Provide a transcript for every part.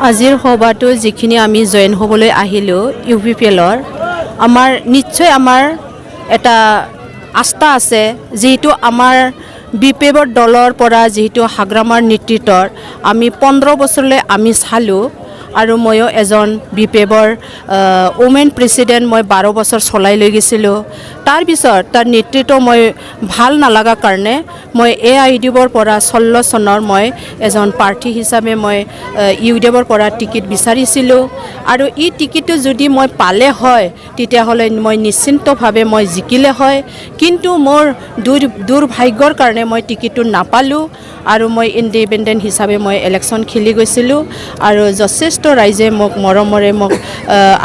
আজিৰ সভাটো যিখিনি আমি জয়েন হ'বলৈ আহিলোঁ UPPLৰ আমাৰ নিশ্চয় আমাৰ এটা আস্থা আছে যিহেতু আমাৰ BPFৰ দলৰ পৰা যিহেতু হাগ্ৰামাৰ নেতৃত্বৰ আমি 15 বছৰলৈ আমি চালোঁ আৰু ময়ো এজন BPFৰ ওমেন প্ৰেছিডেণ্ট মই 12 বছৰ চলাই লৈ গৈছিলোঁ তাৰ পিছত তাৰ নেতৃত্ব মই ভাল নালাগা কাৰণে মই AIUDFৰ পৰা 16 চনৰ মই এজন প্ৰাৰ্থী হিচাপে মই UDFৰ পৰা টিকেট বিচাৰিছিলোঁ আৰু এই টিকেটটো যদি মই পালে হয় তেতিয়াহ'লে মই নিশ্চিন্তভাৱে মই জিকিলে হয় কিন্তু মোৰ দুৰ্ভাগ্যৰ কাৰণে মই টিকেটটো নাপালোঁ আৰু মই ইণ্ডিপেণ্ডেণ্ট হিচাপে মই ইলেকশ্যন খেলি গৈছিলোঁ আৰু যথেষ্ট ৰাইজে মোক মৰমৰে মোক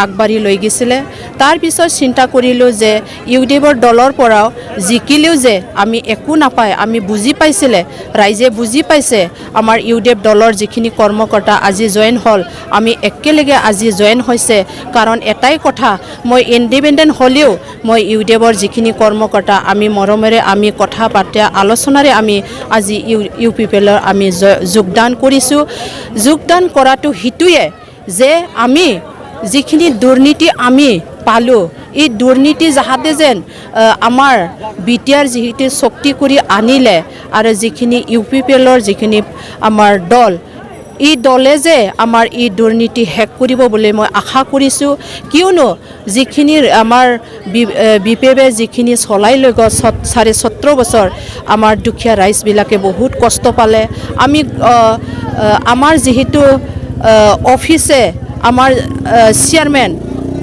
আগবাঢ়ি লৈ গৈছিলে তাৰ পিছত চিন্তা কৰিলোঁ যে UDFৰ দলৰ পৰাও জিকিলেও যে আমি একো নাপায় আমি বুজি পাইছিলে ৰাইজে বুজি পাইছে আমাৰ UDF দলৰ যিখিনি কৰ্মকৰ্তা আজি জয়েন হ'ল আমি একেলগে আজি জয়েন হৈছে কাৰণ এটাই কথা মই ইণ্ডিপেণ্ডেণ্ট হ'লেও মই UDFৰ যিখিনি কৰ্মকৰ্তা আমি মৰমেৰে আমি কথা পাতি আলোচনাৰে আমি আজি UPPLৰ আমি যোগদান কৰিছোঁ যোগদান কৰাটো হিতুৱে যে আমি যিখিনি দুৰ্নীতি আমি পালোঁ এই দুৰ্নীতি যাহাতে যেন আমাৰ BTR যিহেতু শক্তি কৰি আনিলে আৰু যিখিনি UPPLৰ যিখিনি আমাৰ দল এই দলে যে আমাৰ এই দুৰ্নীতি শেষ কৰিব বুলি মই আশা কৰিছোঁ কিয়নো যিখিনি আমাৰ BPFে যিখিনি চলাই লৈ গ'ল 17.5 বছৰ আমাৰ দুখীয়া ৰাইজবিলাকে বহুত কষ্ট পালে আমি আমাৰ যিহেতু অফিচে আমাৰ চেয়াৰমেন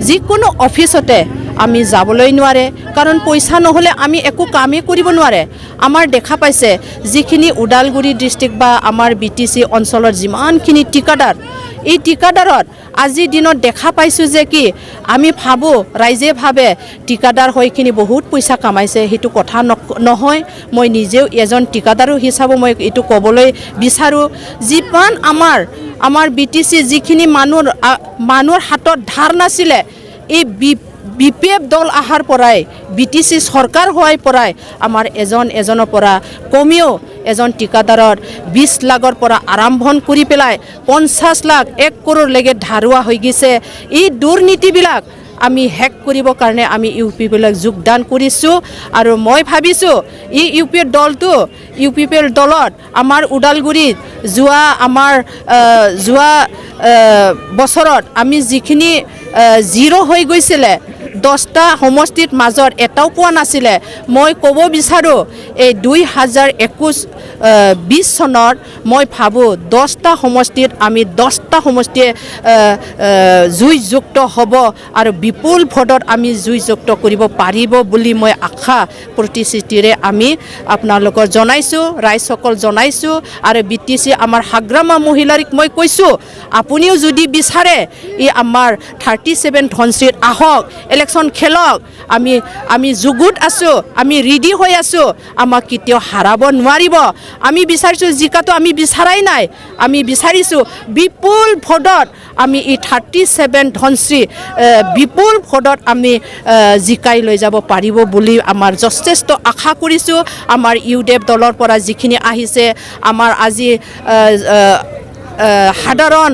যিকোনো অফিচতে আমি যাবলৈ নোৱাৰে কাৰণ পইচা নহ'লে আমি একো কামেই কৰিব নোৱাৰে আমাৰ দেখা পাইছে যিখিনি ওদালগুৰি ডিষ্ট্ৰিক্ট বা আমাৰ BTC অঞ্চলৰ যিমানখিনি ঠিকাদাৰ এই ঠিকাদাৰত আজিৰ দিনত দেখা পাইছোঁ যে কি আমি ভাবোঁ ৰাইজে ভাবে ঠিকাদাৰ হৈখিনি বহুত পইচা কামাইছে সেইটো কথা নহয় মই নিজেও এজন ঠিকাদাৰ হিচাপে মই এইটো ক'বলৈ বিচাৰোঁ যিমান আমাৰ BTC যিখিনি মানুহৰ হাতত ধাৰ নাছিলে এই BPF দল আহাৰ পৰাই BTC চৰকাৰ হোৱাৰ পৰাই আমাৰ এজনৰ পৰা কমেও এজন ঠিকাদাৰৰ 20 লাখৰ পৰা আৰম্ভ কৰি পেলাই 50 লাখ 1 কৰোৰলৈকে ধাৰুৱা হৈ গৈছে এই দুৰ্নীতিবিলাক আমি হেক কৰিবৰ কাৰণে আমি UPPLক যোগদান কৰিছোঁ আৰু মই ভাবিছোঁ এই UPPL দলত আমাৰ ওদালগুৰিত যোৱা বছৰত আমি যিখিনি জিৰ' হৈ গৈছিলে 10টা সমষ্টিৰ মাজত এটাও পোৱা নাছিলে মই ক'ব বিচাৰোঁ এই 2020 চনত মই ভাবোঁ 10টা সমষ্টিত আমি 10টা সমষ্টিয়ে জয়যুক্ত হ'ব আৰু বিপুল ভোটত আমি জয়যুক্ত কৰিব পাৰিব বুলি মই আশা প্ৰতিশ্ৰুতিৰে আমি আপোনালোকক জনাইছোঁ ৰাইজসকল জনাইছোঁ আৰু BTC আমাৰ হাগ্ৰামা মহিলাক মই কৈছোঁ আপুনিও যদি বিচাৰে এই আমাৰ 37 ধনশ্ৰীত আহক ইলেকশ্যন খেলক আমি যুগুত আছোঁ আমি ৰেডি হৈ আছোঁ আমাক কেতিয়াও হাৰাব নোৱাৰিব আমি বিচাৰিছোঁ জিকাটো আমি বিচাৰাই নাই আমি বিচাৰিছোঁ বিপুল ভোটত আমি এই 37 ধনশ্ৰী বিপুল ভোটত আমি জিকাই লৈ যাব পাৰিব বুলি আমাৰ যথেষ্ট আশা কৰিছোঁ আমাৰ UDF দলৰ পৰা যিখিনি আহিছে আমাৰ আজি সাধাৰণ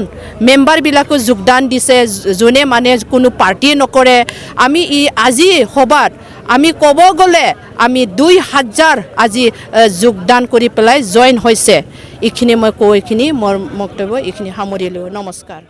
মেম্বাৰবিলাকো যোগদান দিছে যোনে মানে কোনো পাৰ্টি নকৰে আমি আজি সভাত আমি ক'ব গ'লে আমি 2000 আজি যোগদান কৰি পেলাই জয়েন হৈছে এইখিনি মই কৈ মোৰ বক্তব্য এইখিনি সামৰিলোঁ নমস্কাৰ